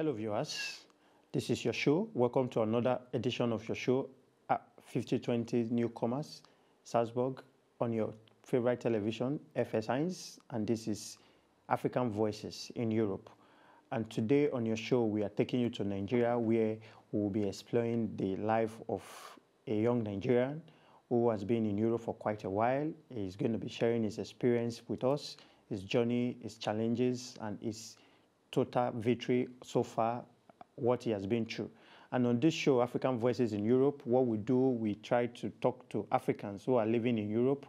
fellow viewers, this is your show. Welcome to another edition of your show, 5020 Newcomers, Salzburg, on your favorite television, FS1, and this is African Voices in Europe. And today on your show, we are taking you to Nigeria, where we will be exploring the life of a young Nigerian who has been in Europe for quite a while. He's going to be sharing his experience with us, his journey, his challenges, and his total victory so far, what he has been through. And on this show, African Voices in Europe, what we do, we try to talk to Africans who are living in Europe,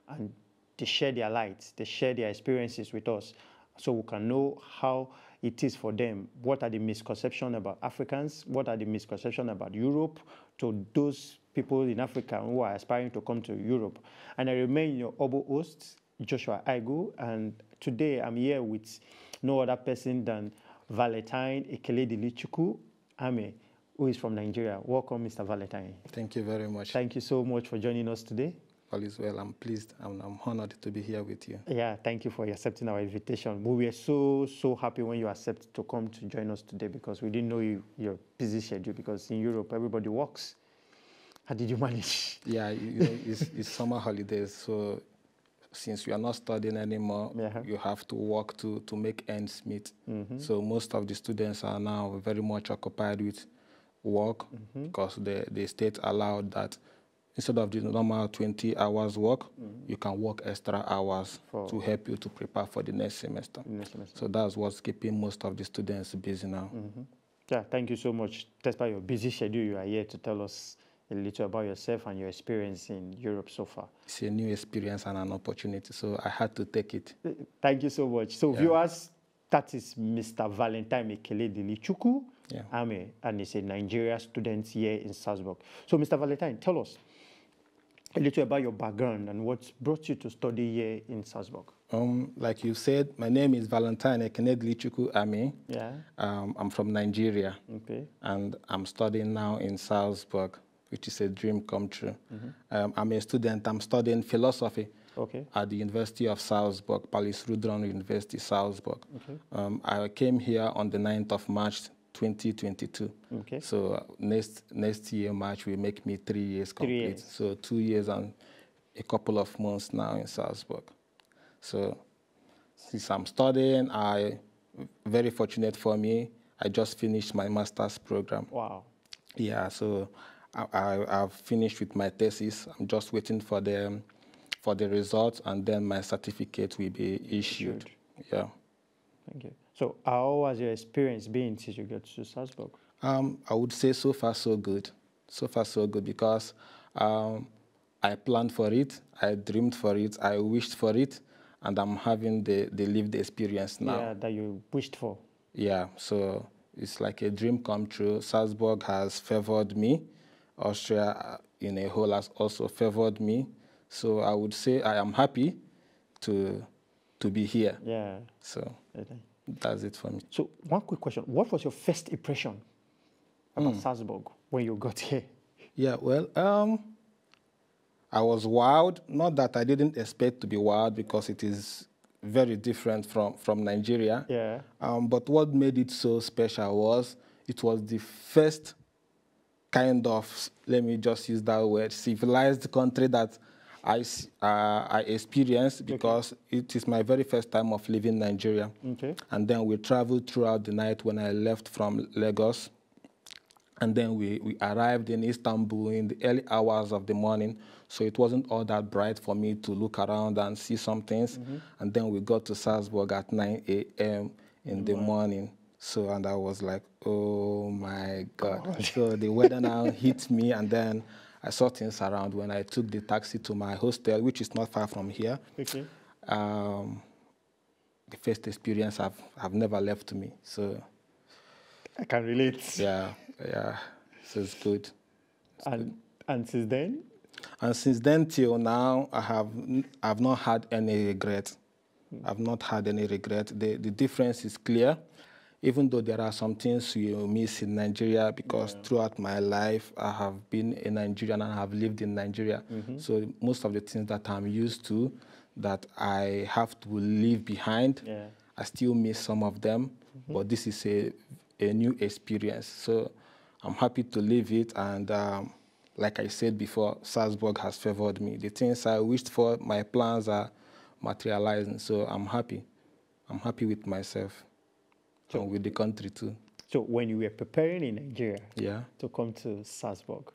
and they share their lights, they share their experiences with us, so we can know how it is for them. What are the misconceptions about Africans? What are the misconceptions about Europe to those people in Africa who are aspiring to come to Europe? And I remain your humble host, Joshua Aighu, and today I'm here with no other person than Valentine Ekenedilichukwu Amih, who is from Nigeria. Welcome, Mr. Valentine. Thank you very much. Thank you so much for joining us today. All is well. I'm pleased. I'm honored to be here with you. Yeah, thank you for accepting our invitation. We were so happy when you accepted to come to join us today, because we didn't know your busy schedule, because in Europe, everybody works. How did you manage? Yeah, it's summer holidays, so since you are not studying anymore, you have to work to make ends meet. So most of the students are now very much occupied with work, because the state allowed that instead of the normal 20 hours work, you can work extra hours to help you to prepare for the next semester. So that's what's keeping most of the students busy now. Yeah, thank you so much. Despite your busy schedule, you are here to tell us a little about yourself and your experience in Europe so far. It's a new experience and an opportunity, so I had to take it. Thank you so much. So viewers, that is Mr. Valentine Ekenedilichukwu Amih, and he's a Nigeria student here in Salzburg. So Mr. Valentine, tell us a little about your background and what brought you to study here in Salzburg. Like you said, my name is Valentine Ekenedilichukwu Amih. Yeah. I'm from Nigeria. Okay. And I'm studying now in Salzburg, which is a dream come true. I'm a student. I'm studying philosophy at the University of Salzburg, Palis Rudron University, Salzburg. I came here on the 9th of March, 2022. So next year, March, will make me 3 years complete. So 2 years and a couple of months now in Salzburg. So since I'm studying, very fortunate for me, I just finished my master's program. Wow. Yeah, so I've finished with my thesis. I'm just waiting for the results, and then my certificate will be issued. Yeah. Thank you. So how has your experience been since you got to Salzburg? I would say so far so good. So far so good, because I planned for it, I dreamed for it, I wished for it, and I'm having the lived experience now. Yeah, that you wished for. Yeah, so it's like a dream come true. Salzburg has favored me. Austria in a whole has also favored me. So I would say I am happy to be here. Yeah. So that's it for me. So one quick question. What was your first impression about Salzburg when you got here? Yeah, well, I was wowed. Not that I didn't expect to be wowed, because it is very different from Nigeria. Yeah. But what made it so special was it was the first kind of, let me just use that word, civilized country that I experienced, because it is my very first time of leaving Nigeria. And then we traveled throughout the night when I left from Lagos. And then we arrived in Istanbul in the early hours of the morning. So it wasn't all that bright for me to look around and see some things. And then we got to Salzburg at 9 a.m. in the morning. So, and I was like, oh my God. So the weather now hit me, and then I saw things around when I took the taxi to my hostel, which is not far from here. The first experience have never left me. So I can relate. Yeah. So it's good. And since then? And since then till now, I've not had any regret. I've not had any regret. The difference is clear. Even though there are some things you miss in Nigeria, because throughout my life, I have been a Nigerian and I have lived in Nigeria. So most of the things that I'm used to, that I have to leave behind, I still miss some of them. But this is a new experience. So I'm happy to live it, and like I said before, Salzburg has favored me. The things I wished for, my plans are materializing, so I'm happy. I'm happy with myself and with the country too. So when you were preparing in Nigeria to come to Salzburg,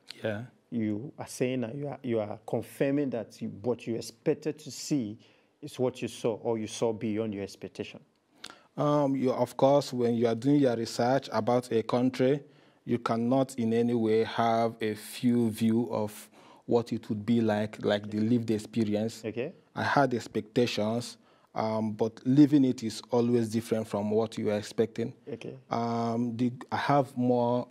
you are saying that you are confirming that what you expected to see is what you saw, or you saw beyond your expectation? Of course, when you are doing your research about a country, you cannot in any way have a few view of what it would be like the lived experience. I had expectations, but living it is always different from what you are expecting. I have more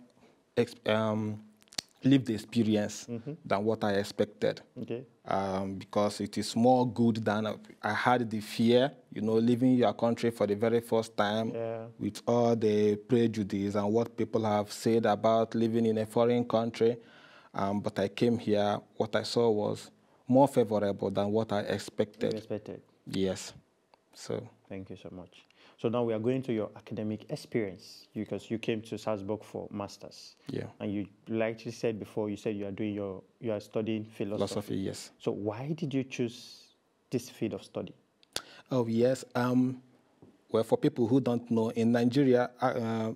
lived experience than what I expected, because it is more good than I had the fear, leaving your country for the very first time with all the prejudice and what people have said about living in a foreign country. But I came here, what I saw was more favorable than what I expected. You expected? Yes. So. Thank you so much. So now we are going to your academic experience, because you came to Salzburg for masters. And you, like you said before, you said you are studying philosophy. Yes. So why did you choose this field of study? Oh yes. Well, for people who don't know, in Nigeria,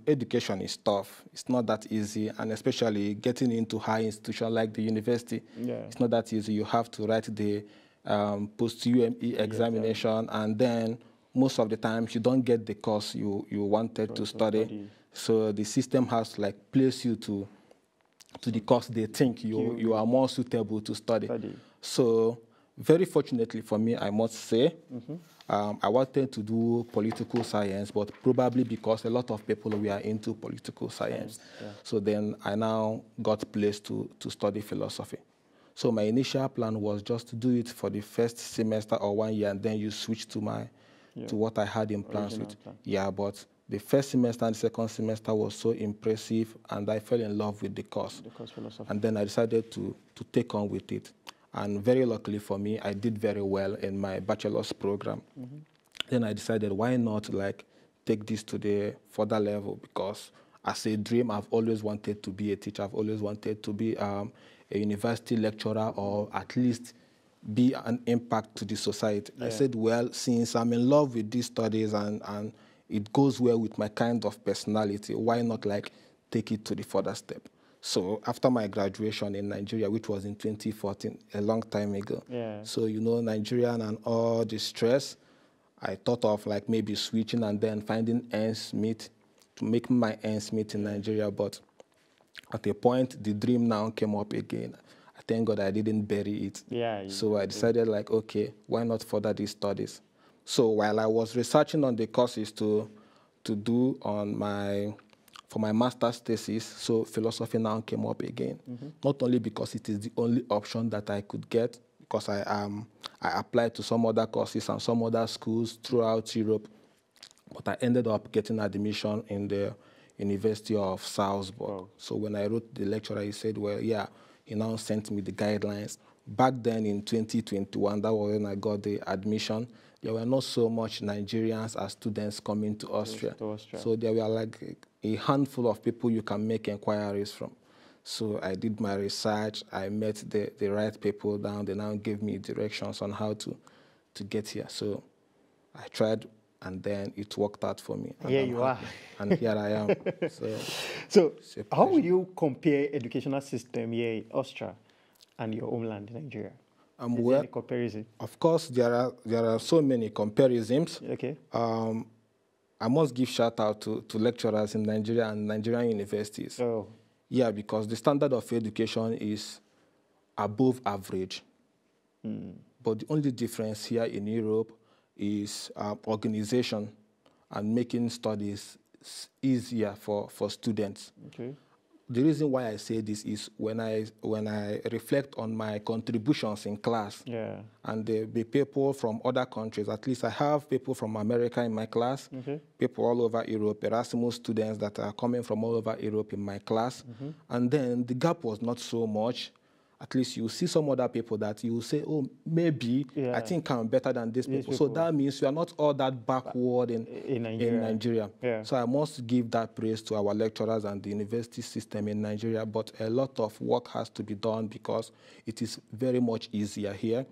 education is tough. It's not that easy, and especially getting into high institution like the university, it's not that easy. You have to write the post-UME examination, and then most of the times you don't get the course you wanted to study. So the system has to place you to the course they think you are more suitable to study. So very fortunately for me, I must say, I wanted to do political science, but probably because a lot of people were into political science. So then I now got placed to study philosophy. So my initial plan was just to do it for the first semester or 1 year, and then you switch to what I had in plans with. But the first semester and the second semester was so impressive, and I fell in love with the course. Philosophy. And then I decided to take on with it. And very luckily for me, I did very well in my bachelor's program. Then I decided, why not take this to the further level? Because as a dream, I've always wanted to be a teacher. I've always wanted to be a university lecturer, or at least be an impact to the society. I said, well, since I'm in love with these studies and it goes well with my kind of personality, why not take it to the further step? So after my graduation in Nigeria, which was in 2014, a long time ago, so Nigeria and all the stress, I thought of maybe switching and then finding ends meet to make my ends meet in Nigeria. But at a point, the dream now came up again. I thank God I didn't bury it. So I decided okay, why not further these studies? So while I was researching on the courses to do for my master's thesis, so philosophy now came up again. Not only because it is the only option that I could get, because I applied to some other courses and some other schools throughout Europe, but I ended up getting admission in the University of Salzburg. So when I wrote the lecturer, he said, well, he now sent me the guidelines. Back then in 2021, that was when I got the admission. There were not so much Nigerians as students coming to Austria. So there were a handful of people you can make inquiries from. So I did my research. I met the right people down. They now gave me directions on how to get here. So I tried, and then it worked out for me. Here you are. And here I am. So how will you compare educational system here in Austria and your homeland, Nigeria? Is there any comparison? Of course, there are so many comparisons. I must give shout out to lecturers in Nigeria and Nigerian universities. Because the standard of education is above average. But the only difference here in Europe is organization and making studies easier for students. The reason why I say this is when I reflect on my contributions in class, and the people from other countries, at least I have people from America in my class, people all over Europe, Erasmus students that are coming from all over Europe in my class, and then the gap was not so much, at least you see some other people that you say, oh, maybe I think I'm better than these people. So that means you are not all that backward in Nigeria. Yeah. So I must give that praise to our lecturers and the university system in Nigeria, but a lot of work has to be done because it is very much easier here.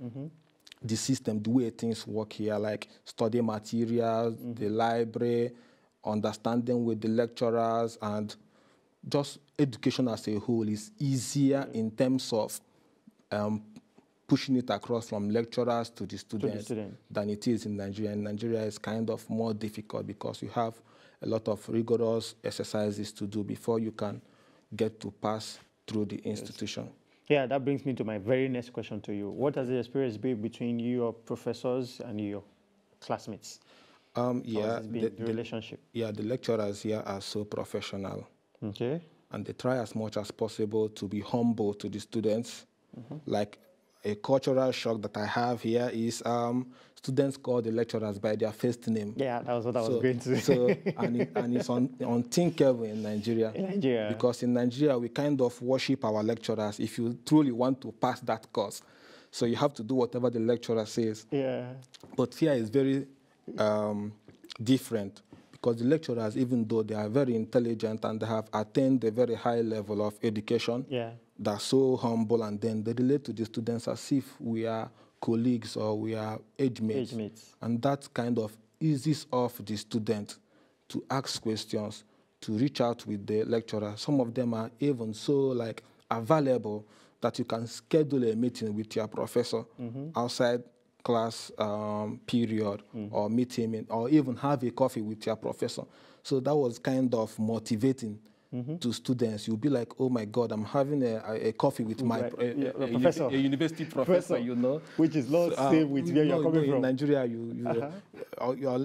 The system, the way things work here, like study materials, the library, understanding with the lecturers, and just education as a whole is easier in terms of pushing it across from lecturers to the students than it is in Nigeria. In Nigeria, it's kind of more difficult because you have a lot of rigorous exercises to do before you can get to pass through the institution. Yeah, that brings me to my very next question to you. What has the experience been between your professors and your classmates? The relationship. Yeah, the lecturers here are so professional. Okay. And they try as much as possible to be humble to the students. Like a cultural shock that I have here is students call the lecturers by their first name. Yeah, that was what I was going to say. So, and it's unthinkable in Nigeria. In Nigeria. Because in Nigeria, we kind of worship our lecturers if you truly want to pass that course. So you have to do whatever the lecturer says. Yeah. But here is very different. Because the lecturers, even though they are very intelligent and they have attained a very high level of education, they're so humble, and then they relate to the students as if we are colleagues or we are age mates. And that kind of eases off the student to ask questions, to reach out with the lecturer. Some of them are even so available that you can schedule a meeting with your professor outside class period, or meet him or even have a coffee with your professor. So that was kind of motivating to students. You'll be like, oh my God, I'm having a coffee with my professor, a university professor, you know. Which is not same with where you're coming from. In Nigeria,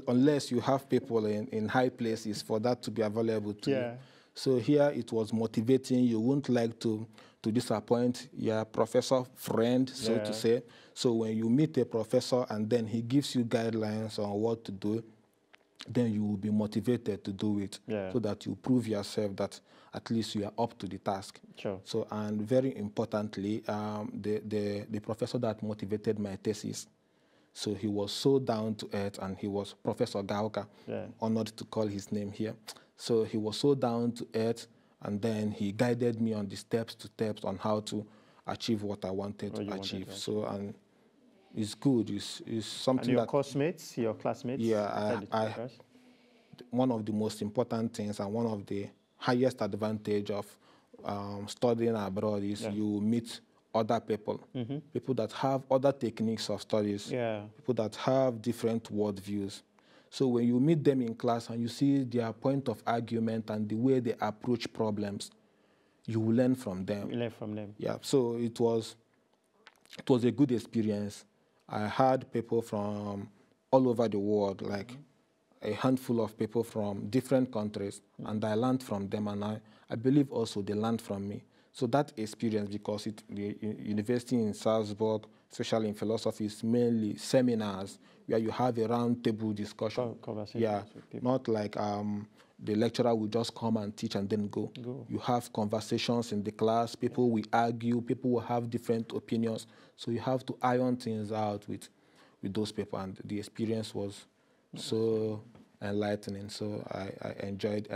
unless you have people in high places for that to be available to you. So here it was motivating. You wouldn't like to disappoint your professor friend, so to say. So when you meet a professor and then he gives you guidelines on what to do, then you will be motivated to do it, so that you prove yourself that at least you are up to the task. So, and very importantly, the professor that motivated my thesis, so he was so down to earth, and he was Professor Gauka, honored to call his name here. So he was so down to earth, and then he guided me on the steps on how to achieve what I wanted to achieve. So, and it's good. It's something and your classmates? Yeah, one of the most important things and one of the highest advantage of studying abroad is you meet other people, people that have other techniques of studies, people that have different worldviews. So when you meet them in class and you see their point of argument and the way they approach problems, you will learn from them. You learn from them. Yeah, so it was a good experience. I had people from all over the world, like a handful of people from different countries, and I learned from them, and I believe also they learned from me. So that experience, because the university in Salzburg, especially in philosophy, is mainly seminars where you have a round table discussion. Not like the lecturer will just come and teach and then go. You have conversations in the class, people will argue, people will have different opinions. So you have to iron things out with those people, and the experience was so enlightening. So I enjoyed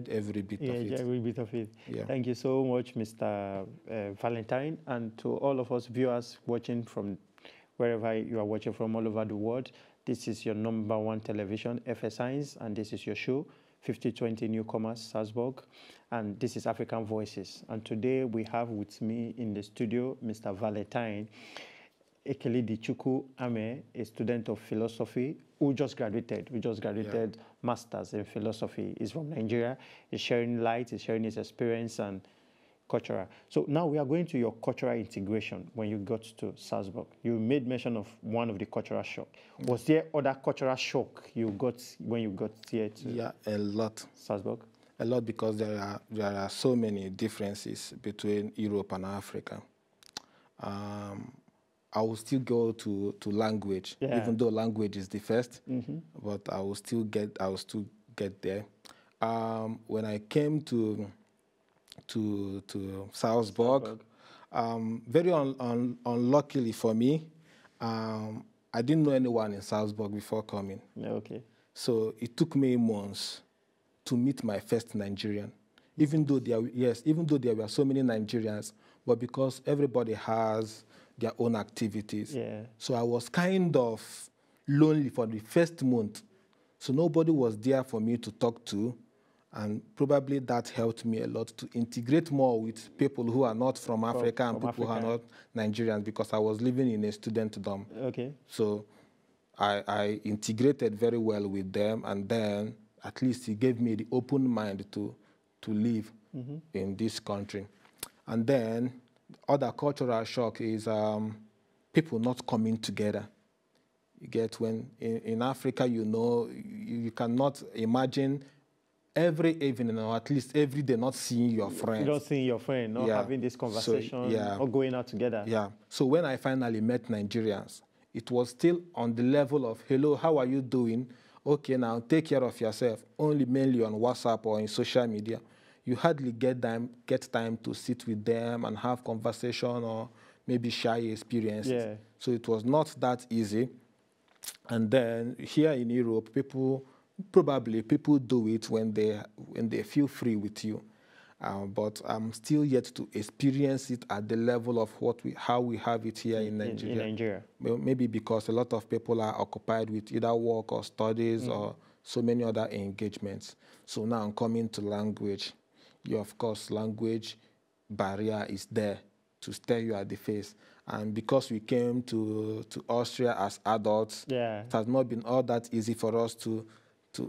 every bit of it. Every bit of it. Thank you so much, Mr. Valentine, and to all of us viewers watching from wherever you are watching from all over the world. This is your #1 television, FS1, and this is your show, 5020 Newcomers, Salzburg, and this is African Voices. And today we have with me in the studio Mr. Valentine Ekenedilichukwu Amih, a student of philosophy who just graduated. We just graduated masters in philosophy. He's from Nigeria. He's sharing light, he's sharing his experience and cultural. So now we are going to your cultural integration when you got to Salzburg. You made mention of one of the cultural shock. Was there other cultural shock you got when you got here to a lot. Salzburg? A lot, because there are so many differences between Europe and Africa. I will still go to language, even though language is the first, but I will still get there. When I came to Salzburg, Very unluckily for me, I didn't know anyone in Salzburg before coming. Okay. So it took me months to meet my first Nigerian. Even though there were so many Nigerians, but because everybody has their own activities. Yeah. So I was kind of lonely for the first month. So nobody was there for me to talk to. And probably that helped me a lot to integrate more with people who are not from Africa and people who are not Nigerians, because I was living in a student dorm. Okay. So I integrated very well with them, and then at least it gave me the open mind to live in this country. And then other cultural shock is people not coming together. You get, when in Africa, you cannot imagine every evening or at least every day not seeing your friend. Not seeing your friend, not having this conversation, not going out together. Yeah. So when I finally met Nigerians, it was still on the level of, hello, how are you doing? Okay, now take care of yourself. Only mainly on WhatsApp or in social media. You hardly get time to sit with them and have conversation or maybe share experiences. Yeah. So it was not that easy. And then here in Europe, people do it when they feel free with you. But I'm still yet to experience it at the level of how we have it here in Nigeria. In Nigeria. Well, maybe because a lot of people are occupied with either work or studies or so many other engagements. So now I'm coming to language. Of course, language barrier is there to stare you at the face. And because we came to Austria as adults, it has not been all that easy for us to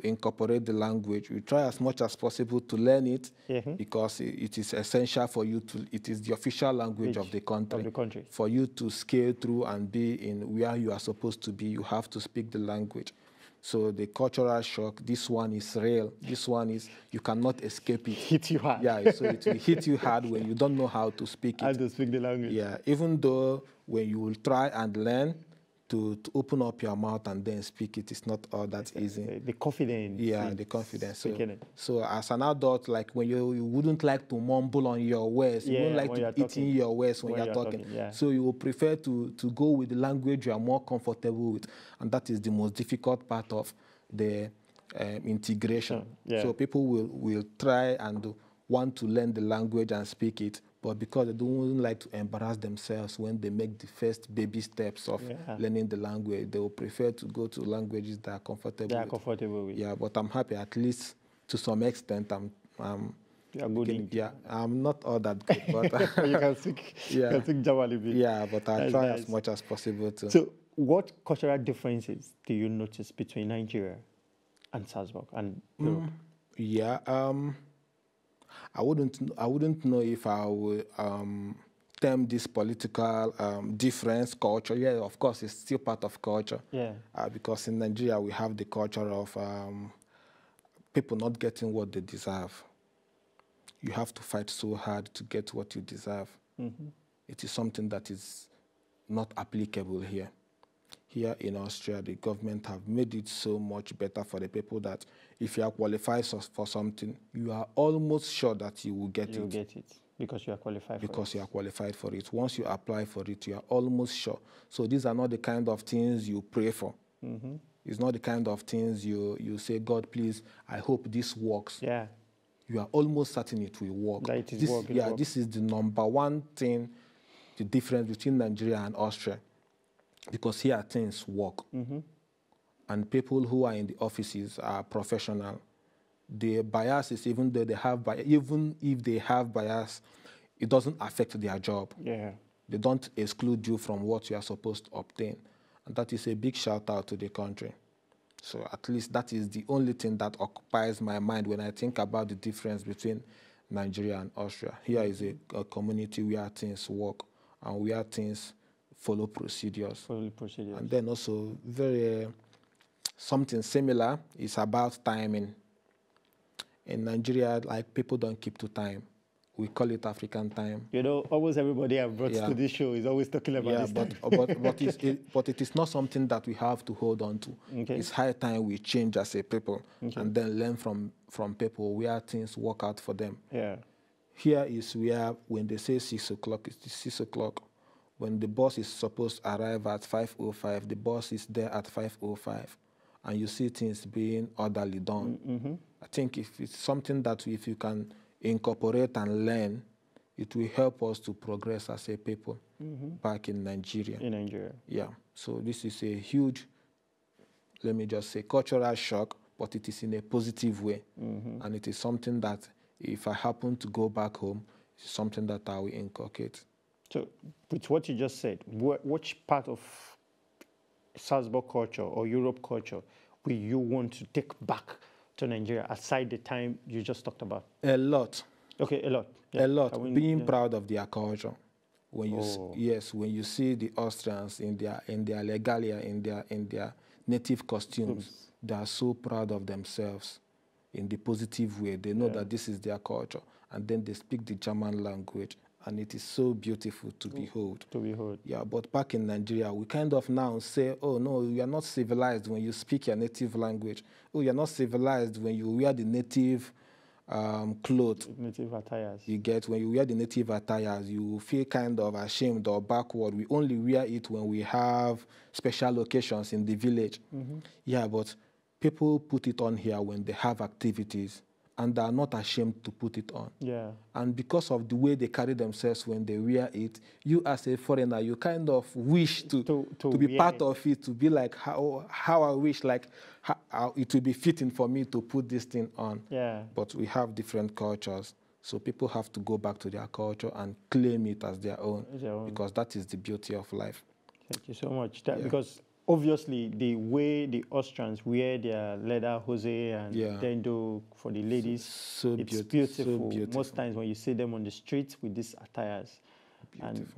incorporate the language. We try as much as possible to learn it because it is essential for you it is the official language of the country. For you to scale through and be in where you are supposed to be, you have to speak the language. So the cultural shock, this one is real. This one is, you cannot escape it. Hit you hard. Yeah, so it will hit you hard when you don't know how to speak it. How to speak the language. Yeah, even though when you will try and learn to open up your mouth and then speak it, it's not all that easy. The confidence. Yeah, the confidence. So as an adult, like when you wouldn't like to mumble on your words, you wouldn't like to eat in your words when you're talking. So you will prefer to go with the language you are more comfortable with. And that is the most difficult part of the integration. So people will try and want to learn the language and speak it, but because they don't like to embarrass themselves when they make the first baby steps of learning the language, they will prefer to go to languages that are comfortable with. Yeah, but I'm happy, at least to some extent, you are good I'm not all that good, but you can speak Java a bit. Yeah, but I try as much as possible to. So what cultural differences do you notice between Nigeria and Salzburg and Europe? Yeah, I wouldn't know if I would term this political difference, culture. Yeah, of course, it's still part of culture. Yeah. Because in Nigeria, we have the culture of people not getting what they deserve. You have to fight so hard to get what you deserve. It is something that is not applicable here. Here in Austria, the government have made it so much better for the people that if you are qualified for something, you are almost sure that you will get it. You will get it because you are qualified for it. Because you are qualified for it. Once you apply for it, you are almost sure. So these are not the kind of things you pray for. It's not the kind of things you say, God, please, I hope this works. Yeah. You are almost certain it will work. That it is working. This is the number one thing, the difference between Nigeria and Austria. Because here things work. And people who are in the offices are professional. The bias is, even though they have bias, even if they have bias, it doesn't affect their job. Yeah. They don't exclude you from what you are supposed to obtain. And that is a big shout out to the country. So at least that is the only thing that occupies my mind when I think about the difference between Nigeria and Austria. Here is a community where things work and where things follow procedures. And then also something similar is about timing. In Nigeria, like, people don't keep to time. We call it African time. You know, almost everybody I've brought to this show is always talking about this time. But it is not something that we have to hold on to. It's high time we change as a people and then learn from people where things work out for them. Yeah. here is where when they say 6 o'clock, it's 6 o'clock. When the bus is supposed to arrive at 5:05, the bus is there at 5:05, and you see things being orderly done. I think if it's something that if you can incorporate and learn, it will help us to progress as a people back in Nigeria. In Nigeria. Yeah. So this is a huge, let me just say, cultural shock, but it is in a positive way. And it is something that if I happen to go back home, it's something that I will inculcate. So with what you just said, which part of Salzburg culture or Europe culture will you want to take back to Nigeria, aside the time you just talked about? A lot. Okay, a lot. Yeah. A lot. Being proud of their culture. When you when you see the Austrians in their regalia, in their native costumes, they are so proud of themselves in the positive way. They know that this is their culture, and then they speak the German language, and it is so beautiful to behold. To behold. Yeah, but back in Nigeria, we kind of now say, oh no, you are not civilized when you speak your native language. Oh, you are not civilized when you wear the native clothes. Native attires. You get, when you wear the native attires, you feel kind of ashamed or backward. We only wear it when we have special occasions in the village. Yeah, but people put it on here when they have activities, and they are not ashamed to put it on. Yeah. And because of the way they carry themselves when they wear it, you as a foreigner, you kind of wish to be part of it, to be like how I wish, like how it would be fitting for me to put this thing on. Yeah. But we have different cultures, so people have to go back to their culture and claim it as their own, because that is the beauty of life. Thank you so much. Because obviously, the way the Austrians wear their leather hose and dendo for the ladies, it's beautiful. So beautiful. Most times when you see them on the streets with these attires, and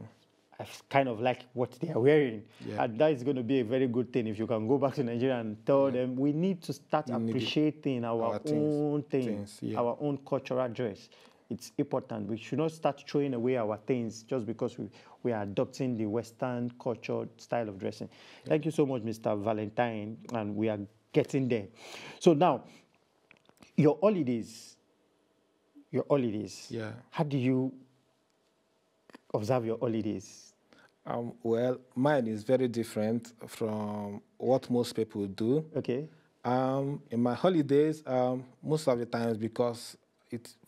I kind of like what they are wearing. Yeah. And that is going to be a very good thing if you can go back to Nigeria and tell them we need to start appreciating our own things, our own cultural dress. It's important. We should not start throwing away our things just because we are adopting the Western culture style of dressing. Yeah. Thank you so much, Mr. Valentine, and we are getting there. So now, your holidays. Yeah. How do you observe your holidays? Well, mine is very different from what most people do. Okay. In my holidays, most of the times, because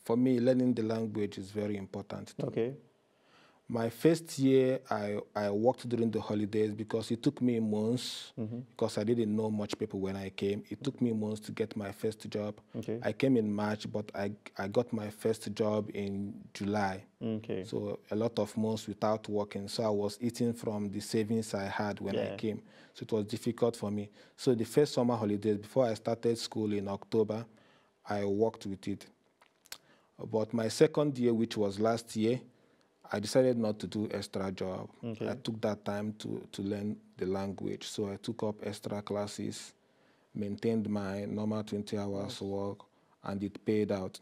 for me, learning the language is very important. Okay. My first year, I worked during the holidays because it took me months, because I didn't know much people when I came. It took me months to get my first job. Okay. I came in March, but I got my first job in July. Okay. So a lot of months without working. So I was eating from the savings I had when I came. So it was difficult for me. So the first summer holidays, before I started school in October, I worked with it. But my second year, which was last year, I decided not to do extra job. Okay. I took that time to learn the language. So I took up extra classes, maintained my normal 20 hours work, and it paid out.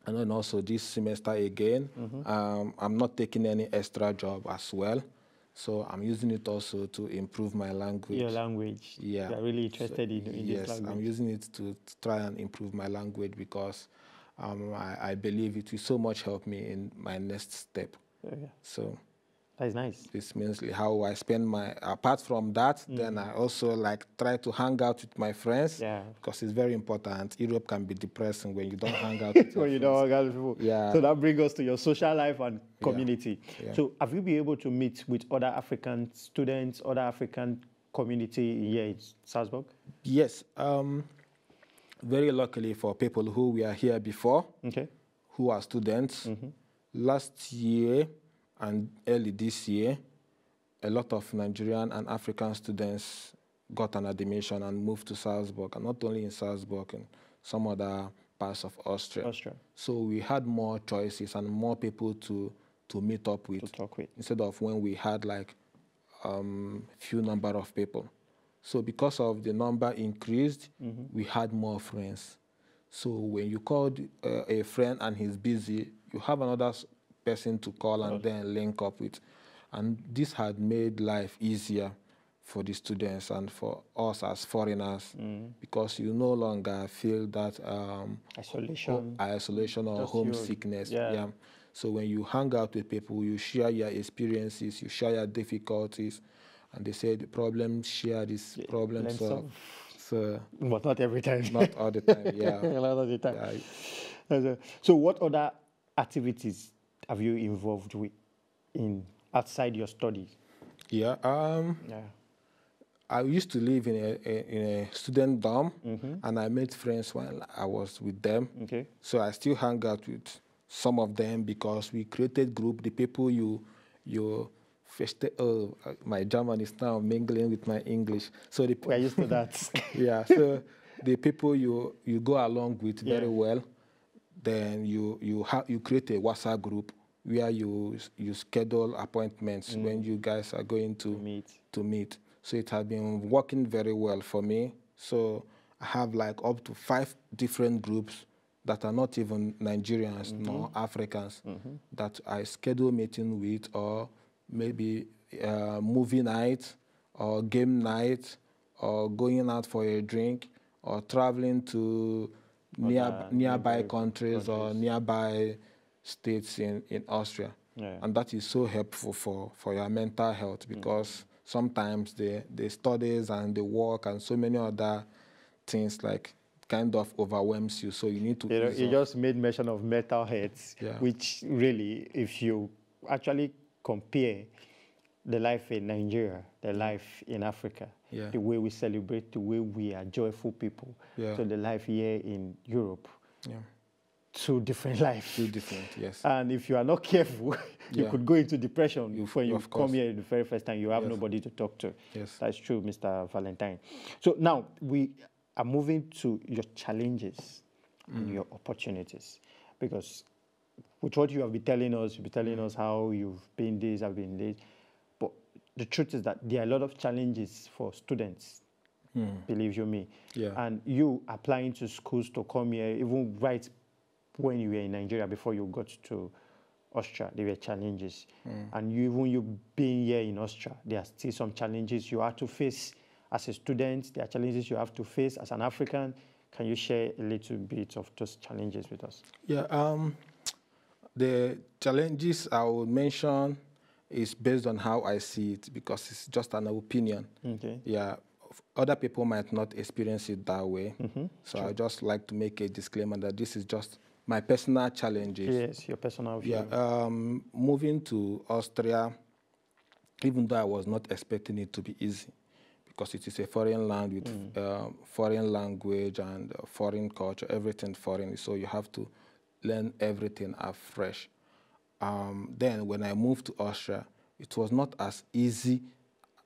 And then also this semester again, I'm not taking any extra job as well. So I'm using it also to improve my language. Your language. Yeah. You're really interested in this language. Yes, I'm using it to try and improve my language because I believe it will so much help me in my next step. Okay. So that's nice. This means how I spend my, apart from that, then I also like try to hang out with my friends, because it's very important. Europe can be depressing when you don't hang out with when you don't hang out with people. Yeah. So that brings us to your social life and community. Yeah. So have you been able to meet with other African students, other African community here in Salzburg? Yes. Very luckily for people who were here before, who are students. Last year and early this year, a lot of Nigerian and African students got an admission and moved to Salzburg, and not only in Salzburg, in some other parts of Austria. So we had more choices and more people to meet up with, instead of when we had like few number of people. So because of the number increased, we had more friends. So when you called a friend and he's busy, you have another person to call and then link up with. And this had made life easier for the students and for us as foreigners, because you no longer feel that isolation or homesickness. Yeah. So when you hang out with people, you share your experiences, you share your difficulties, and they say the problem shared is problem solved. So, but not every time. Not all the time, yeah. Not all the time. Yeah. So what other activities have you involved with outside your studies? Yeah. I used to live in a student dorm, and I made friends while I was with them. Okay. So I still hang out with some of them because we created group. The people my German is now mingling with my English. So we're used to that. Yeah. So the people you go along with very well, then you create a WhatsApp group where you schedule appointments when you guys are going to meet. So it has been working very well for me. So I have like up to 5 different groups that are not even Nigerians nor Africans that I schedule meeting with, or maybe movie night or game night or going out for a drink or traveling to nearby countries or nearby states in Austria. Yeah. And that is so helpful for your mental health, because sometimes the studies and the work and so many other things like kind of overwhelms you. So you need to you just made mention of mental health, which really, if you actually compare the life in Nigeria, the life in Africa, the way we celebrate, the way we are joyful people, to the life here in Europe. Two different lives. Two different, yes. And if you are not careful, you could go into depression when you come here the very first time. You have nobody to talk to. Yes. That's true, Mr. Valentine. So now we are moving to your challenges and your opportunities, because with what you have been telling us, you've been telling us how you've been this, I've been this. But the truth is that there are a lot of challenges for students, believe you me. Yeah. And you applying to schools to come here, even right when you were in Nigeria before you got to Austria, there were challenges. And you being here in Austria, there are still some challenges you have to face as a student. There are challenges you have to face as an African. Can you share a little bit of those challenges with us? Yeah, the challenges I would mention is based on how I see it, because it's just an opinion. Okay. Yeah, other people might not experience it that way. So I just like to make a disclaimer that this is just my personal challenges. Yes, your personal view. Yeah, moving to Austria, even though I was not expecting it to be easy, because it is a foreign land with foreign language and foreign culture, everything foreign, so you have to learn everything afresh. Then when I moved to Austria, it was not as easy,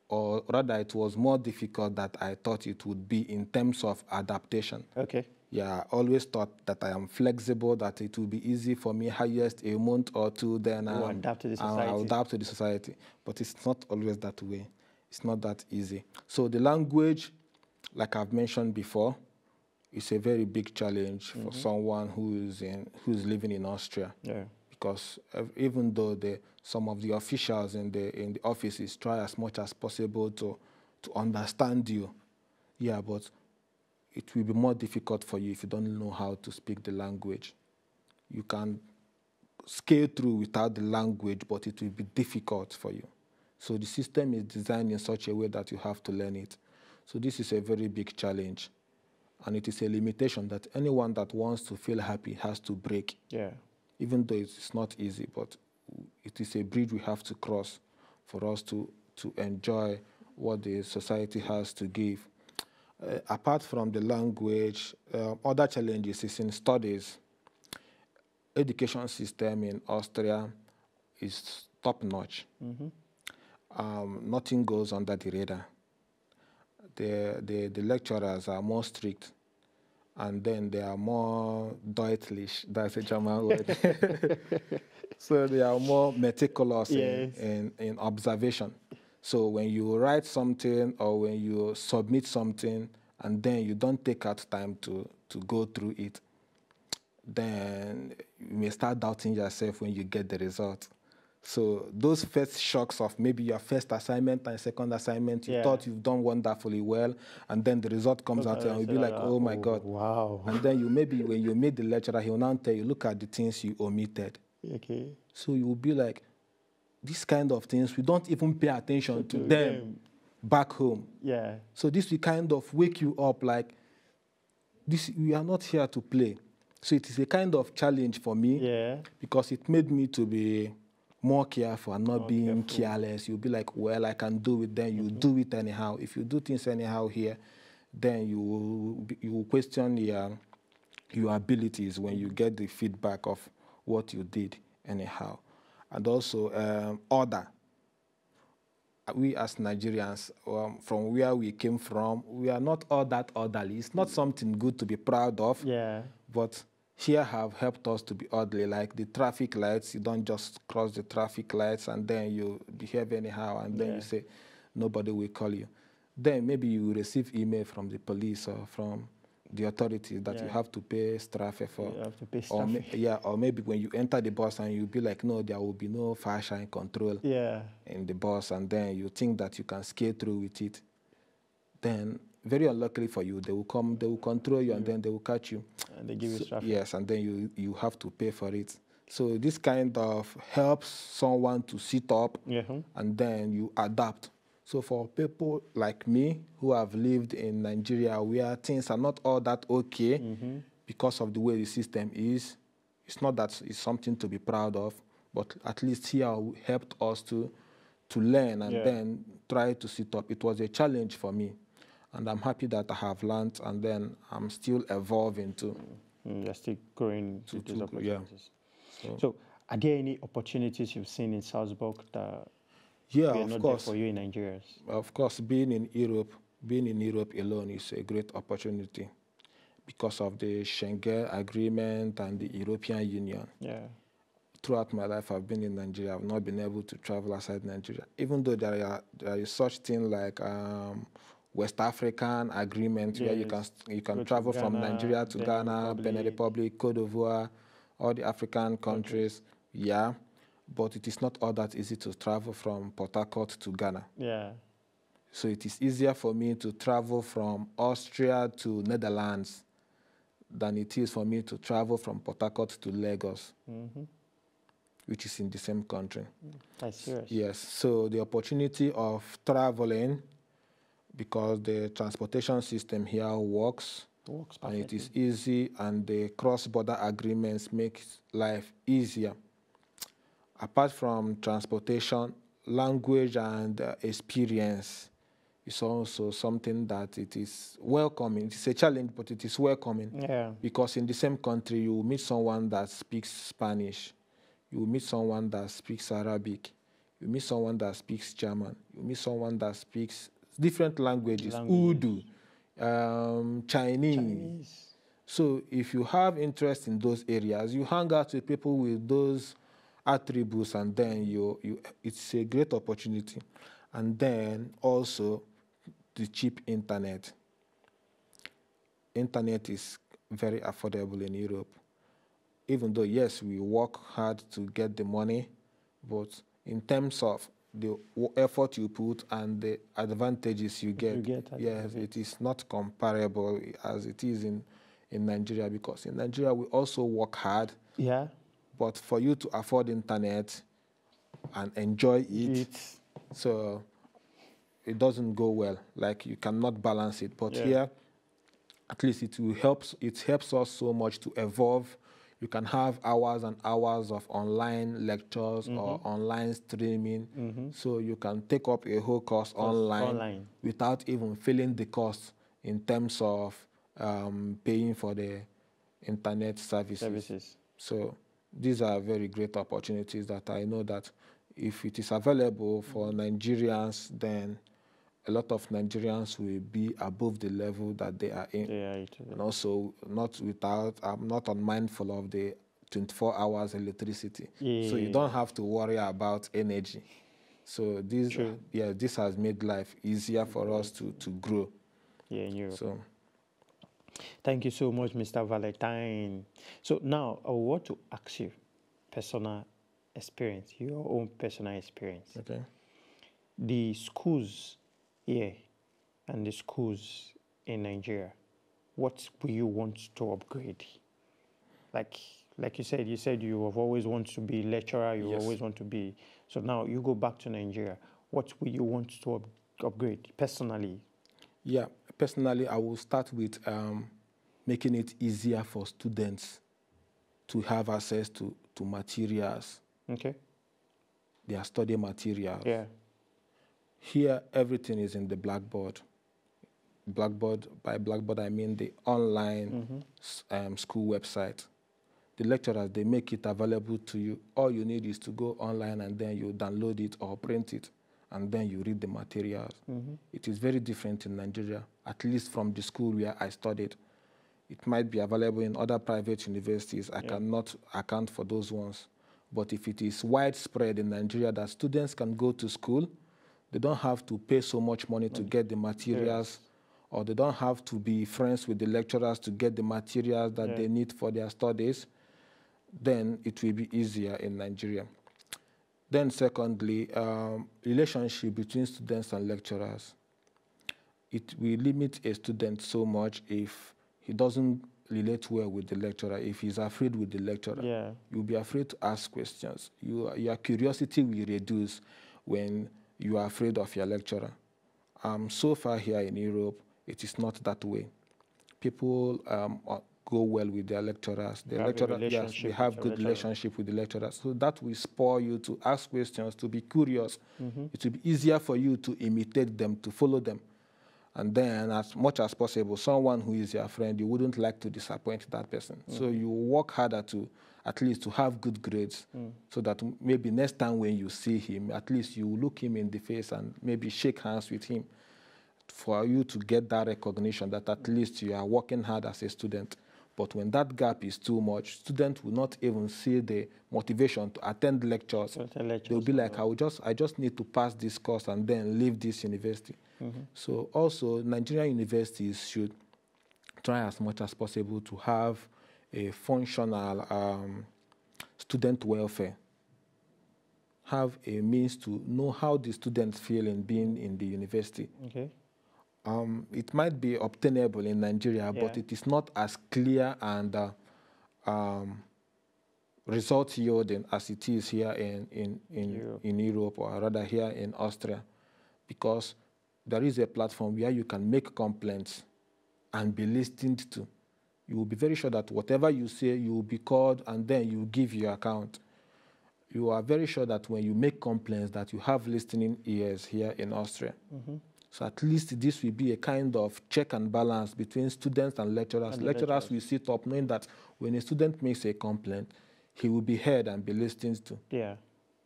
or rather it was more difficult than I thought it would be in terms of adaptation. Okay. Yeah, I always thought that I am flexible, that it will be easy for me, highest a month or two, then I'll adapt to the society. But it's not always that way. It's not that easy. So the language, like I've mentioned before, is a very big challenge for someone who's living in Austria. Yeah. Because even though some of the officials in the offices try as much as possible to understand you, but it will be more difficult for you if you don't know how to speak the language. You can scale through without the language, but it will be difficult for you. So the system is designed in such a way that you have to learn it. So this is a very big challenge. And it is a limitation that anyone that wants to feel happy has to break. Yeah. Even though it's not easy, but it is a bridge we have to cross for us to enjoy what the society has to give. Apart from the language, other challenges is in studies. Education system in Austria is top-notch. Nothing goes under the radar. The lecturers are more strict, and then they are more deutlich, that's a German word. So they are more meticulous in observation. So when you write something or when you submit something and then you don't take out time to go through it, then you may start doubting yourself when you get the result. So those first shocks of maybe your first assignment and second assignment, you thought you've done wonderfully well, and then the result comes out and you'll be like, oh my God. Wow. And then you maybe when you meet the lecturer, he'll now tell you, look at the things you omitted. Okay. So you'll be like, these kind of things, we don't even pay attention to them back home. Yeah. So this will kind of wake you up like, this, we are not here to play. So it is a kind of challenge for me because it made me to be more careful and not being careless. You'll be like, well, I can do it, then you do it anyhow. If you do things anyhow here, then you will question your abilities when you get the feedback of what you did anyhow. And also order. We as Nigerians, from where we came from, we are not all that orderly. It's not something good to be proud of. Yeah. But here have helped us to be orderly. Like the traffic lights, you don't just cross the traffic lights and then you behave anyhow and then you say nobody will call you. Then maybe you will receive email from the police or from the authorities that you have to pay strafe for. You have to pay strafe. Or maybe when you enter the bus and you'll be like, no, there will be no fashion control in the bus, and then you think that you can skate through with it. Then, very unluckily for you, they will come, they will control you, and then they will catch you. And they give you strafe. Yes, and then you have to pay for it. So this kind of helps someone to sit up, and then you adapt. So for people like me who have lived in Nigeria where things are not all that okay because of the way the system is, it's not that it's something to be proud of, but at least here helped us to learn and then try to sit up. It was a challenge for me, and I'm happy that I have learned, and then I'm still evolving too. You're still growing to these opportunities. Yeah. So are there any opportunities you've seen in Salzburg that of course. For you in Nigeria? Of course, being in Europe alone is a great opportunity because of the Schengen Agreement and the European Union. Yeah. Throughout my life, I've been in Nigeria. I've not been able to travel outside Nigeria, even though there is such thing like West African agreements where you can travel from Nigeria to Ghana, Benin Republic, Cote d'Ivoire, all the African countries. Yeah. But it is not all that easy to travel from Port Harcourt to Ghana. Yeah. So it is easier for me to travel from Austria to Netherlands than it is for me to travel from Port Harcourt to Lagos, which is in the same country. That's serious. Yes. So the opportunity of traveling, because the transportation system here works and it is easy, and the cross-border agreements make life easier. Apart from transportation, language and experience is also something that it is welcoming. It's a challenge, but it is welcoming. Yeah. Because in the same country, you will meet someone that speaks Spanish. You will meet someone that speaks Arabic. You meet someone that speaks German. You meet someone that speaks different languages, Urdu, Chinese. So if you have interest in those areas, you hang out with people with those attributes, and then it's a great opportunity. And then also the cheap internet. Internet is very affordable in Europe. Even though, yes, we work hard to get the money, but in terms of the effort you put and the advantages you get yes, it is not comparable as it is in Nigeria, because in Nigeria we also work hard. Yeah. But for you to afford internet and enjoy it, so it doesn't go well. Like, you cannot balance it. But here, at least it helps us so much to evolve. You can have hours and hours of online lectures or online streaming. So you can take up a whole course online without even feeling the cost in terms of paying for the internet services. So these are very great opportunities that I know that if it is available for Nigerians, then a lot of Nigerians will be above the level that they are in. And also I'm not unmindful of the 24 hours electricity. So you don't have to worry about energy. So this has made life easier for us to grow. Yeah, in Europe. So, thank you so much, Mr. Valentine. So now I want to ask you personal experience, your own personal experience. Okay. The schools here and the schools in Nigeria, what will you want to upgrade? Like you said you have always wanted to be lecturer, you Yes. always want to be. So now you go back to Nigeria. What will you want to upgrade personally? Yeah, personally, I will start with making it easier for students to have access to materials, Okay. their study materials. Yeah. Here, everything is in the Blackboard. Blackboard, by Blackboard, I mean the online school website. The lecturers, they make it available to you. All you need is to go online and then you download it or print it, and then you read the materials. It is very different in Nigeria, at least from the school where I studied. It might be available in other private universities. I cannot account for those ones. But if it is widespread in Nigeria that students can go to school, they don't have to pay so much money to get the materials, or they don't have to be friends with the lecturers to get the materials that they need for their studies, then it will be easier in Nigeria. Then secondly, relationship between students and lecturers. It will limit a student so much if he doesn't relate well with the lecturer, if he's afraid with the lecturer. You'll be afraid to ask questions. Your curiosity will reduce when you are afraid of your lecturer. So far here in Europe, it is not that way. People go well with their lecturers. The lecturer, yes, they have good relationship with the lecturers. So that will spur you to ask questions, to be curious. It will be easier for you to imitate them, to follow them. And then, as much as possible, someone who is your friend, you wouldn't like to disappoint that person. So you work harder to, at least, to have good grades, so that maybe next time when you see him, at least you look him in the face and maybe shake hands with him, for you to get that recognition that at least you are working hard as a student. But when that gap is too much, students will not even see the motivation to attend lectures. They'll be like, I just need to pass this course and then leave this university. So also, Nigerian universities should try as much as possible to have a functional student welfare. Have a means to know how the students feel in being in the university. Okay. It might be obtainable in Nigeria, but it is not as clear and result yielding as it is here in Europe, or rather here in Austria, because there is a platform where you can make complaints and be listened to. You will be very sure that whatever you say, you will be called and then you give your account. You are very sure that when you make complaints that you have listening ears here in Austria. So at least this will be a kind of check and balance between students and lecturers. Lecturers will sit up knowing that when a student makes a complaint, he will be heard and be listened to.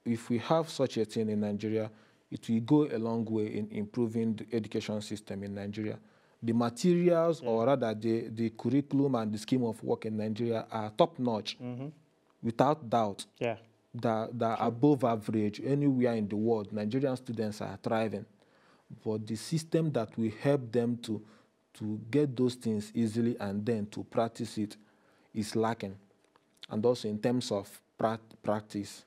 If we have such a thing in Nigeria, it will go a long way in improving the education system in Nigeria. The materials, or rather the curriculum and the scheme of work in Nigeria are top-notch, without doubt. They're above average. Anywhere in the world, Nigerian students are thriving. But the system that will help them to get those things easily and then to practice it is lacking. And also in terms of practice,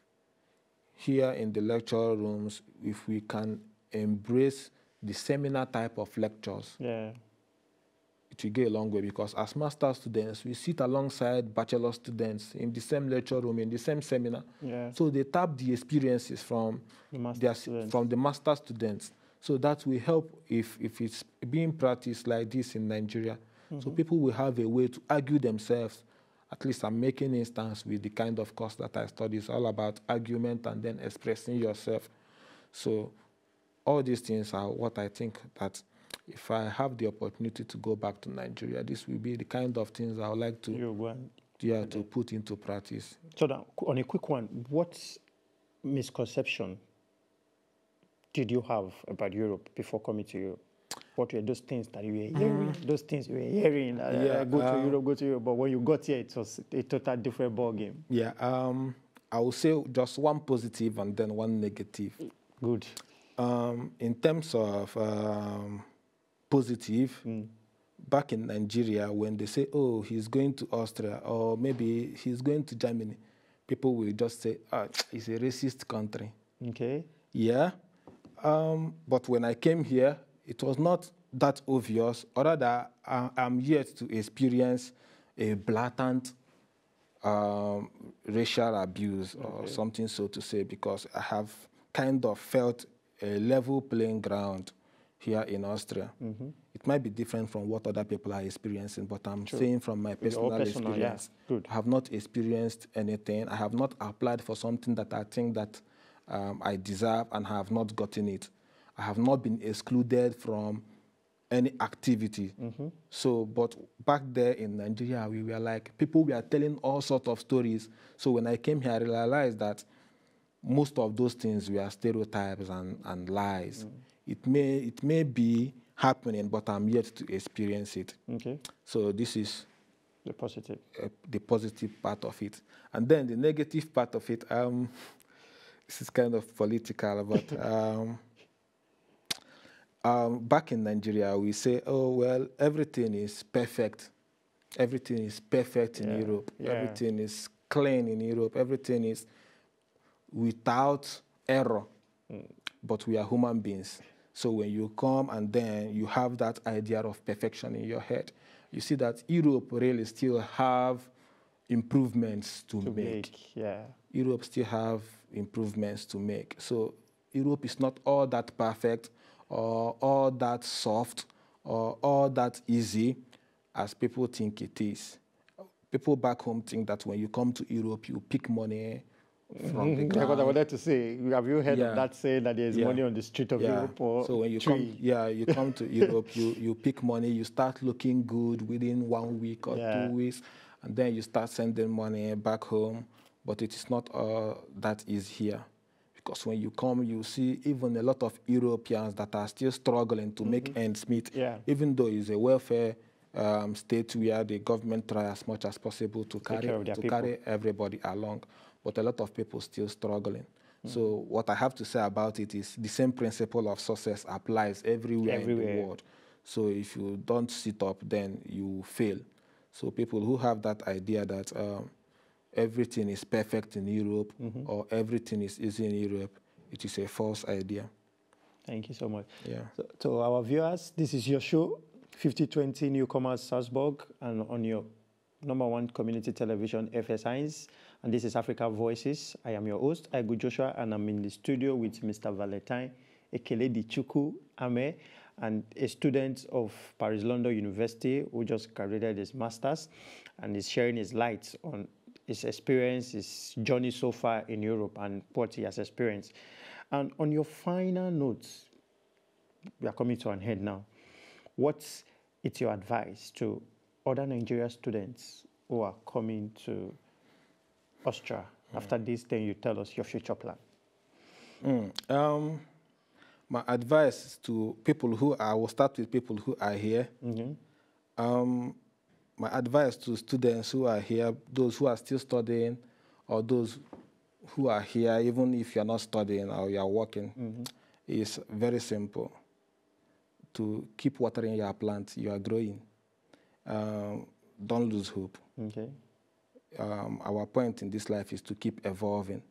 here in the lecture rooms, if we can embrace the seminar type of lectures, it will go a long way, because as master students, we sit alongside bachelor students in the same lecture room, in the same seminar. So they tap the experiences from the master students. So that will help if it's being practiced like this in Nigeria. So people will have a way to argue themselves. At least I'm making instance with the kind of course that I study. It's all about argument and then expressing yourself. So all these things are what I think that if I have the opportunity to go back to Nigeria, this will be the kind of things I would like to to put into practice. So now, on a quick one, what misconception did you have about Europe before coming to Europe? What were those things that you were hearing? Those things you were hearing, go to Europe. But when you got here, it was a total different ball game. I will say just one positive and then one negative. Good. In terms of positive, back in Nigeria, when they say, oh, he's going to Austria, or maybe he's going to Germany, people will just say, it's a racist country. Okay. Yeah. But when I came here, it was not that obvious, or rather, I'm yet to experience a blatant racial abuse or something, so to say, because I have kind of felt a level playing ground here in Austria. It might be different from what other people are experiencing, but I'm saying from my personal experience, I have not experienced anything. I have not applied for something that I think that I deserve and have not gotten it. I have not been excluded from any activity. So, but back there in Nigeria, we were like, people were telling all sorts of stories. So when I came here, I realized that most of those things were stereotypes and lies. It may be happening, but I'm yet to experience it. Okay. So this is the positive. The positive part of it. And then the negative part of it, this is kind of political, but back in Nigeria, we say, oh, well, everything is perfect. Everything is perfect in Europe. Everything is clean in Europe. Everything is without error. But we are human beings. So when you come and then you have that idea of perfection in your head, you see that Europe really still have improvements to make. Europe still have improvements to make. So Europe is not all that perfect or all that soft or all that easy as people think it is. People back home think that when you come to Europe, you pick money from the ground. What I wanted to say, have you heard of that saying that there's money on the street of Europe? Or so when you come, you come to Europe, you pick money, you start looking good within 1 week or 2 weeks, and then you start sending money back home. But it is not that easy here. Because when you come, you see even a lot of Europeans that are still struggling to make ends meet, even though it's a welfare state where the government try as much as possible to carry everybody along. But a lot of people still struggling. So what I have to say about it is the same principle of success applies everywhere in the world. So if you don't sit up, then you fail. So people who have that idea that everything is perfect in Europe or everything is easy in Europe, it is a false idea. Thank you so much. Yeah. So, to our viewers, this is your show, 5020 Newcomers Salzburg, and on your #1 community television, FS1, and this is Africa Voices. I am your host, Aighu Joshua, and I'm in the studio with Mr. Valentine Ekenedilichukwu Amih, and a student of Paris London University who just graduated his master's and is sharing his light on his experience, his journey so far in Europe and what he has experienced. And on your final notes, we are coming to an end now. What's your advice to other Nigerian students who are coming to Austria? After this, then you tell us your future plan. My advice to people I will start with people who are here. My advice to students who are here, those who are still studying, or those who are here, even if you're not studying or you're working, is very simple. To keep watering your plants, you are growing. Don't lose hope. Okay. Our point in this life is to keep evolving.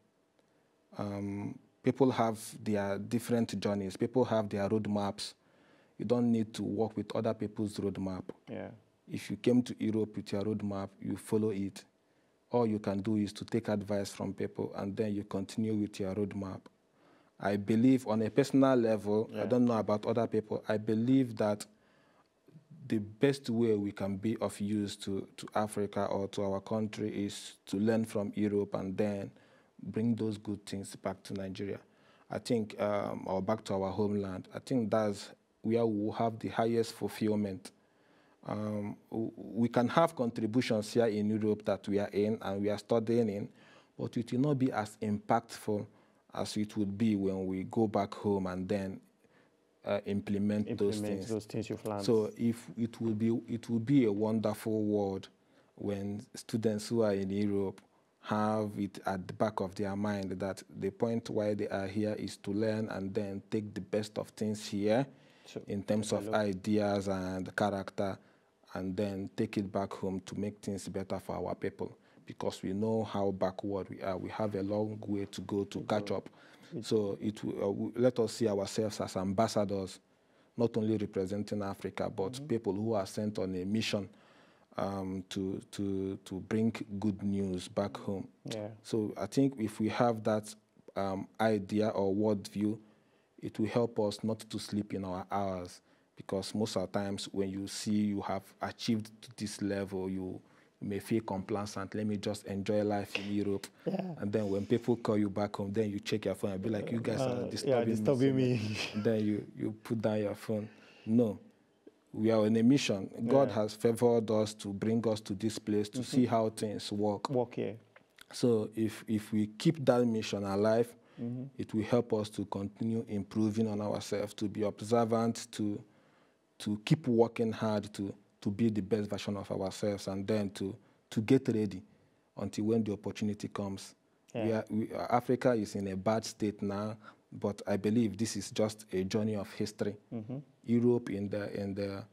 People have their different journeys. People have their roadmaps. You don't need to walk with other people's roadmap. If you came to Europe with your roadmap, you follow it. All you can do is to take advice from people, and then you continue with your roadmap. I believe on a personal level, I don't know about other people, I believe that the best way we can be of use to Africa or to our country is to learn from Europe and then bring those good things back to Nigeria. I think, or back to our homeland. I think that's where we will have the highest fulfillment. We can have contributions here in Europe that we are in and we are studying in, but it will not be as impactful as it would be when we go back home and then implement those things you've learned. So if it will be a wonderful world when students who are in Europe have it at the back of their mind that the point why they are here is to learn and then take the best of things here in terms of ideas and character, and then take it back home to make things better for our people. because we know how backward we are. We have a long way to go to catch up. So it will, let us see ourselves as ambassadors, not only representing Africa, but people who are sent on a mission to bring good news back home. Yeah. So I think if we have that idea or worldview, it will help us not to sleep in our hours, because most of the times when you see you have achieved to this level, you may feel complacent. Let me just enjoy life in Europe. Yeah. And then when people call you back home, then you check your phone and be like, you guys are disturbing me. And then you put down your phone. No. We are on a mission. God has favored us to bring us to this place to see how things work. So if we keep that mission alive, it will help us to continue improving on ourselves, to be observant, to keep working hard to be the best version of ourselves, and then to get ready until when the opportunity comes. Africa is in a bad state now, but I believe this is just a journey of history. Europe in the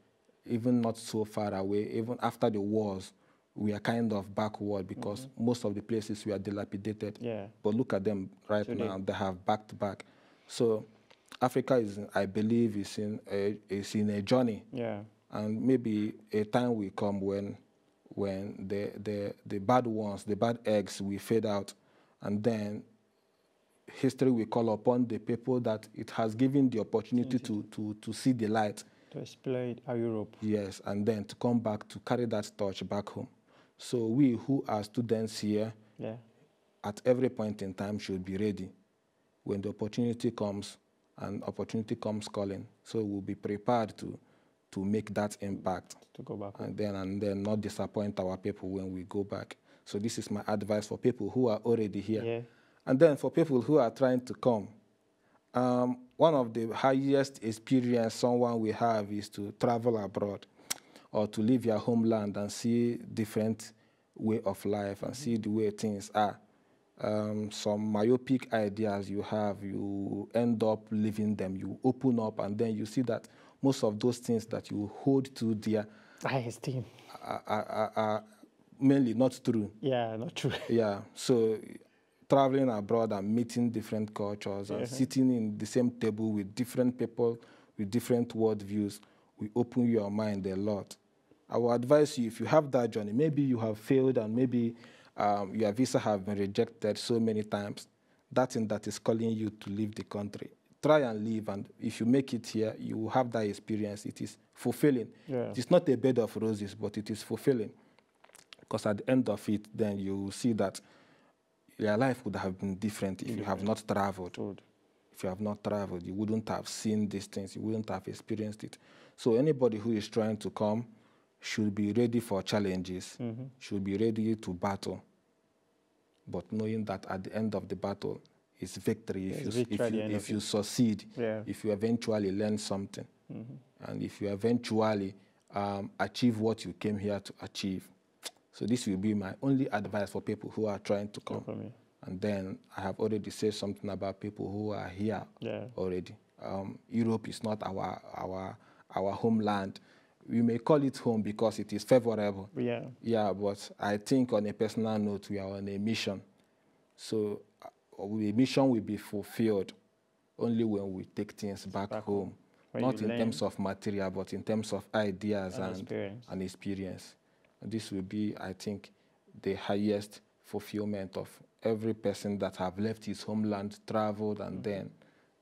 even not so far away, even after the wars, we are kind of backward because most of the places we are dilapidated. But look at them right now; they have back-to-back. So Africa is, I believe, is in a journey. And maybe a time will come when the bad ones, the bad eggs, will fade out, and then history will call upon the people that it has given the opportunity to see the light. To explain our Europe. Yes, and then to come back to carry that torch back home. So we who are students here, at every point in time, should be ready when the opportunity comes, and opportunity comes calling. So we'll be prepared to make that impact. To go back home. And then not disappoint our people when we go back. So this is my advice for people who are already here. And then for people who are trying to come, one of the highest experience someone will have is to travel abroad or to leave your homeland and see different way of life and see the way things are. Some myopic ideas you have, you end up living them. You open up and then you see that most of those things that you hold to dear high esteem are mainly not true. Not true. So traveling abroad and meeting different cultures and sitting in the same table with different people with different worldviews will open your mind a lot. I will advise you, if you have that journey, maybe you have failed and maybe your visa have been rejected so many times, that thing that is calling you to leave the country. Try and leave, and if you make it here, you will have that experience. It is fulfilling. It is not a bed of roses, but it is fulfilling. Because at the end of it, then you will see that your life would have been different if you have not traveled. If you have not traveled, you wouldn't have seen these things. You wouldn't have experienced it. So anybody who is trying to come should be ready for challenges, should be ready to battle, but knowing that at the end of the battle is victory if you succeed, if you eventually learn something, and if you eventually achieve what you came here to achieve. So this will be my only advice for people who are trying to come. And then I have already said something about people who are here already. Europe is not our homeland. We may call it home because it is favorable. But I think on a personal note, we are on a mission. So the mission will be fulfilled only when we take things back home. Not in terms of material, but in terms of ideas and experience. And this will be, I think, the highest fulfillment of every person that have left his homeland, traveled, and then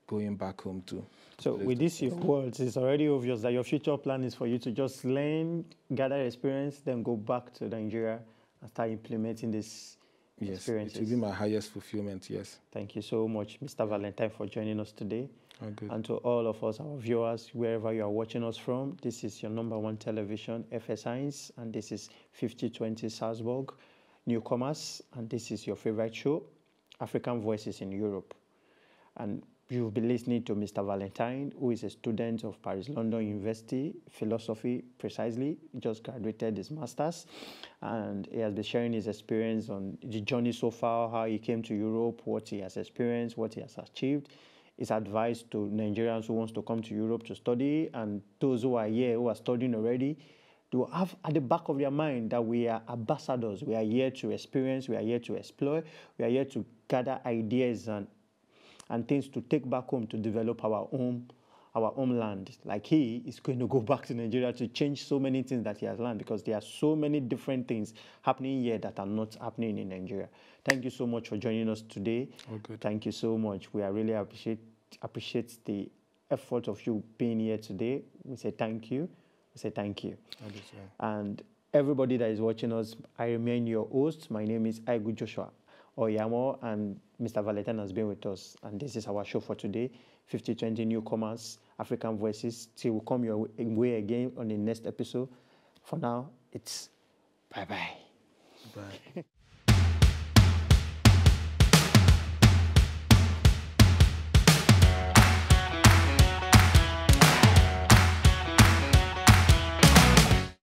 going back home too. So with this, your words, it's already obvious that your future plan is for you to just learn, gather experience, then go back to Nigeria and start implementing this experiences. It will be my highest fulfillment, yes. Thank you so much, Mr. Valentine, for joining us today. Good. And to all of us, our viewers, wherever you are watching us from, this is your #1 television, FS1, and this is 5020 Salzburg, Newcomers, and this is your favorite show, African Voices in Europe. And you've been listening to Mr. Valentine, who is a student of Paris London University, philosophy precisely. He just graduated his master's, and he has been sharing his experience on the journey so far, how he came to Europe, what he has experienced, what he has achieved, his advice to Nigerians who wants to come to Europe to study, and those who are here who are studying already, They will have at the back of their mind that we are ambassadors. We are here to experience. We are here to explore. We are here to gather ideas and things to take back home to develop our homeland. Like he is going to go back to Nigeria to change so many things that he has learned, because there are so many different things happening here that are not happening in Nigeria. Thank you so much for joining us today. Oh, good. Thank you so much. We are really appreciate the effort of you being here today. We say thank you. We say thank you. And everybody that is watching us, I remain your host. My name is Aighu Joshua Oyamo, and Mr. Valentine has been with us. And this is our show for today, 5020 Newcomers, African Voices. Till we come your way again on the next episode. For now, it's bye-bye. Bye.